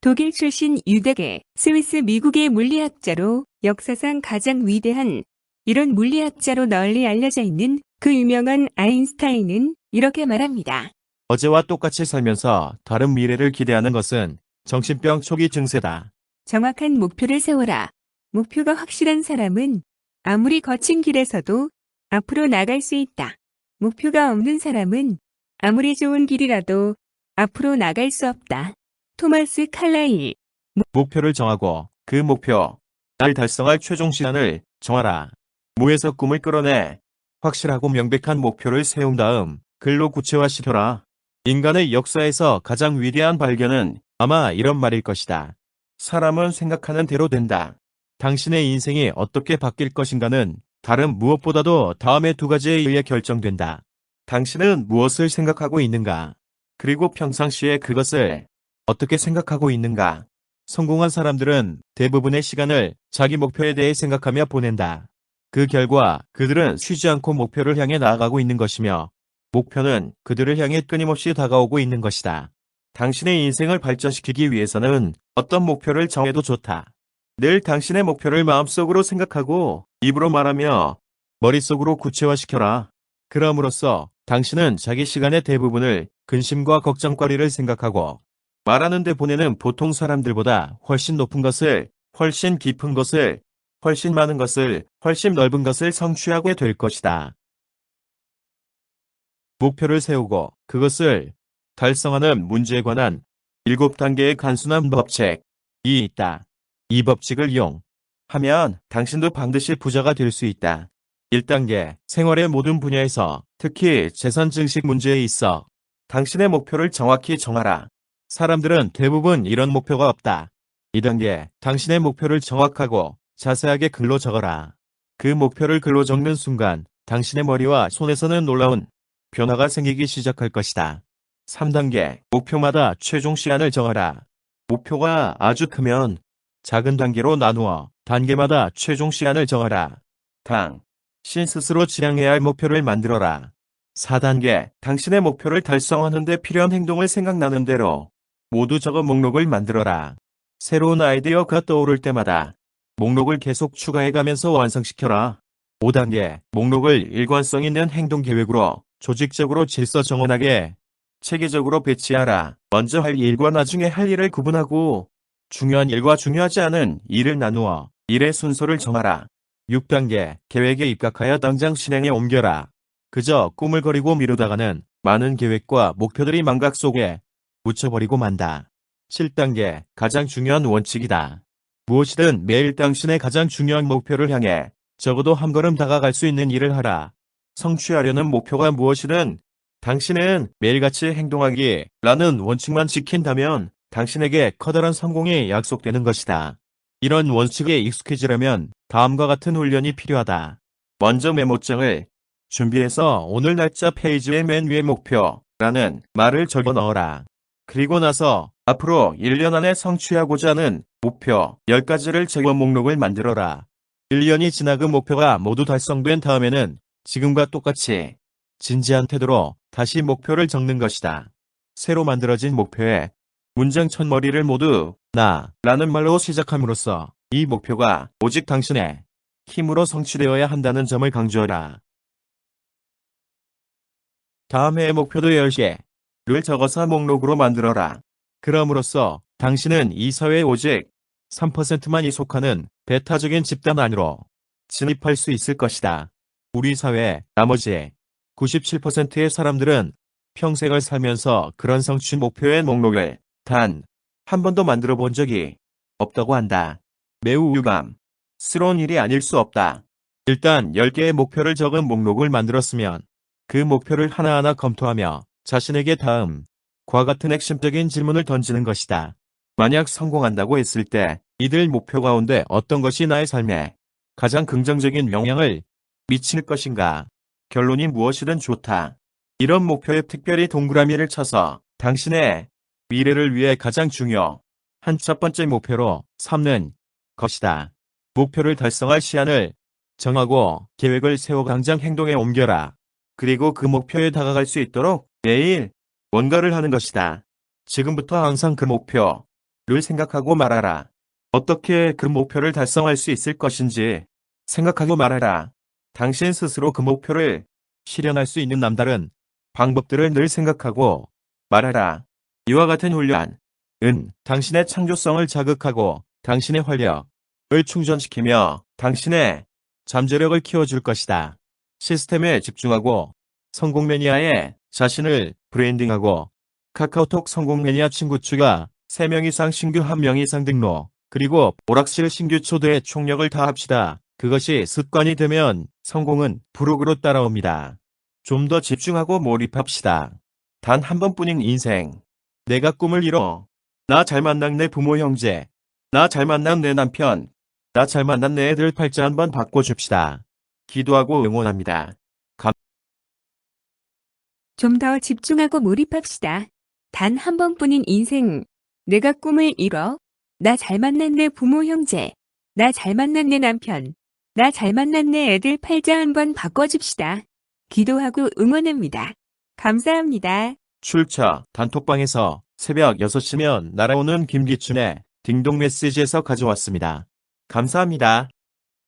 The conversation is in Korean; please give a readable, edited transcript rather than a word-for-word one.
독일 출신 유대계, 스위스 미국의 물리학자로 역사상 가장 위대한 이론 물리학자로 널리 알려져 있는 그 유명한 아인슈타인은 이렇게 말합니다. 어제와 똑같이 살면서 다른 미래를 기대하는 것은 정신병 초기 증세다. 정확한 목표를 세워라. 목표가 확실한 사람은 아무리 거친 길에서도 앞으로 나갈 수 있다. 목표가 없는 사람은 아무리 좋은 길이라도 앞으로 나갈 수 없다. 토마스 칼라일. 목표를 정하고 그 목표, 날 달성할 최종 시간을 정하라. 무에서 꿈을 끌어내 확실하고 명백한 목표를 세운 다음 글로 구체화시켜라. 인간의 역사에서 가장 위대한 발견은 아마 이런 말일 것이다. 사람은 생각하는 대로 된다. 당신의 인생이 어떻게 바뀔 것인가는 다른 무엇보다도 다음의 두 가지에 의해 결정된다. 당신은 무엇을 생각하고 있는가? 그리고 평상시에 그것을 어떻게 생각하고 있는가? 성공한 사람들은 대부분의 시간을 자기 목표에 대해 생각하며 보낸다. 그 결과 그들은 쉬지 않고 목표를 향해 나아가고 있는 것이며 목표는 그들을 향해 끊임없이 다가오고 있는 것이다. 당신의 인생을 발전시키기 위해서는 어떤 목표를 정해도 좋다. 늘 당신의 목표를 마음속으로 생각하고 입으로 말하며 머릿속으로 구체화시켜라. 그럼으로써 당신은 자기 시간의 대부분을 근심과 걱정거리를 생각하고 말하는 데 보내는 보통 사람들보다 훨씬 높은 것을, 훨씬 깊은 것을, 훨씬 많은 것을, 훨씬 넓은 것을 성취하게 될 것이다. 목표를 세우고 그것을 달성하는 문제에 관한 7단계의 간순한 법칙이 있다. 이 법칙을 이용하면 당신도 반드시 부자가 될 수 있다. 1단계, 생활의 모든 분야에서 특히 재산 증식 문제에 있어 당신의 목표를 정확히 정하라. 사람들은 대부분 이런 목표가 없다. 2단계, 당신의 목표를 정확하고 자세하게 글로 적어라. 그 목표를 글로 적는 순간 당신의 머리와 손에서는 놀라운 변화가 생기기 시작할 것이다. 3단계, 목표마다 최종 시한을 정하라. 목표가 아주 크면 작은 단계로 나누어 단계마다 최종 시한을 정하라. 당신 스스로 지향해야 할 목표를 만들어라. 4단계, 당신의 목표를 달성하는 데 필요한 행동을 생각나는 대로 모두 적어 목록을 만들어라. 새로운 아이디어가 떠오를 때마다 목록을 계속 추가해가면서 완성시켜라. 5단계, 목록을 일관성 있는 행동 계획으로 조직적으로 질서 정원하게 체계적으로 배치하라. 먼저 할 일과 나중에 할 일을 구분하고 중요한 일과 중요하지 않은 일을 나누어 일의 순서를 정하라. 6단계, 계획에 입각하여 당장 실행에 옮겨라. 그저 꾸물거리고 미루다가는 많은 계획과 목표들이 망각 속에 묻혀버리고 만다. 7단계, 가장 중요한 원칙이다. 무엇이든 매일 당신의 가장 중요한 목표를 향해 적어도 한 걸음 다가갈 수 있는 일을 하라. 성취하려는 목표가 무엇이든 당신은 매일같이 행동하기 라는 원칙만 지킨다면 당신에게 커다란 성공이 약속되는 것이다. 이런 원칙에 익숙해지려면 다음과 같은 훈련이 필요하다. 먼저 메모장을 준비해서 오늘 날짜 페이지의 맨 위에 목표라는 말을 적어 넣어라. 그리고 나서 앞으로 1년 안에 성취하고자 하는 목표 10가지를 적어 목록을 만들어라. 1년이 지나 그 목표가 모두 달성된 다음에는 지금과 똑같이 진지한 태도로 다시 목표를 적는 것이다. 새로 만들어진 목표에 문장 첫머리를 모두 나 라는 말로 시작함으로써 이 목표가 오직 당신의 힘으로 성취되어야 한다는 점을 강조하라. 다음 해의 목표도 10개를 적어서 목록으로 만들어라. 그럼으로써 당신은 이 사회에 오직 3%만 속하는 배타적인 집단 안으로 진입할 수 있을 것이다. 우리 사회 나머지 97%의 사람들은 평생을 살면서 그런 성취 목표의 목록을 단 한 번도 만들어 본 적이 없다고 한다. 매우 유감스러운 일이 아닐 수 없다. 일단 10개의 목표를 적은 목록을 만들었으면 그 목표를 하나하나 검토하며 자신에게 다음과 같은 핵심적인 질문을 던지는 것이다. 만약 성공한다고 했을 때 이들 목표 가운데 어떤 것이 나의 삶에 가장 긍정적인 영향을 미칠 것인가? 결론이 무엇이든 좋다. 이런 목표에 특별히 동그라미를 쳐서 당신의 미래를 위해 가장 중요한 첫 번째 목표로 삼는 것이다. 목표를 달성할 시한을 정하고 계획을 세워 당장 행동에 옮겨라. 그리고 그 목표에 다가갈 수 있도록 매일 뭔가를 하는 것이다. 지금부터 항상 그 목표 생각하고 말하라. 어떻게 그 목표를 달성할 수 있을 것인지 생각하고 말하라. 당신 스스로 그 목표를 실현할 수 있는 남다른 방법들을 늘 생각하고 말하라. 이와 같은 훈련은 당신의 창조성을 자극하고 당신의 활력을 충전시키며 당신의 잠재력을 키워줄 것이다. 시스템에 집중하고 성공 매니아에 자신을 브랜딩하고 카카오톡 성공 매니아 친구 추가 3명 이상 신규 1명 이상 등록 그리고 오락실 신규 초대에 총력을 다합시다. 그것이 습관이 되면 성공은 부록으로 따라옵니다. 좀 더 집중하고 몰입합시다. 단 한 번뿐인 인생. 내가 꿈을 이뤄. 나 잘 만난 내 부모 형제. 나 잘 만난 내 남편. 나 잘 만난 내 애들 팔자 한번 바꿔줍시다. 기도하고 응원합니다. 좀 더 집중하고 몰입합시다. 단 한 번뿐인 인생. 내가 꿈을 이뤄. 나 잘 만난 내 부모 형제. 나 잘 만난 내 남편. 나 잘 만난 내 애들 팔자 한번 바꿔줍시다. 기도하고 응원합니다. 감사합니다. 출처 단톡방에서 새벽 6시면 날아오는 김기춘의 딩동 메시지에서 가져왔습니다. 감사합니다.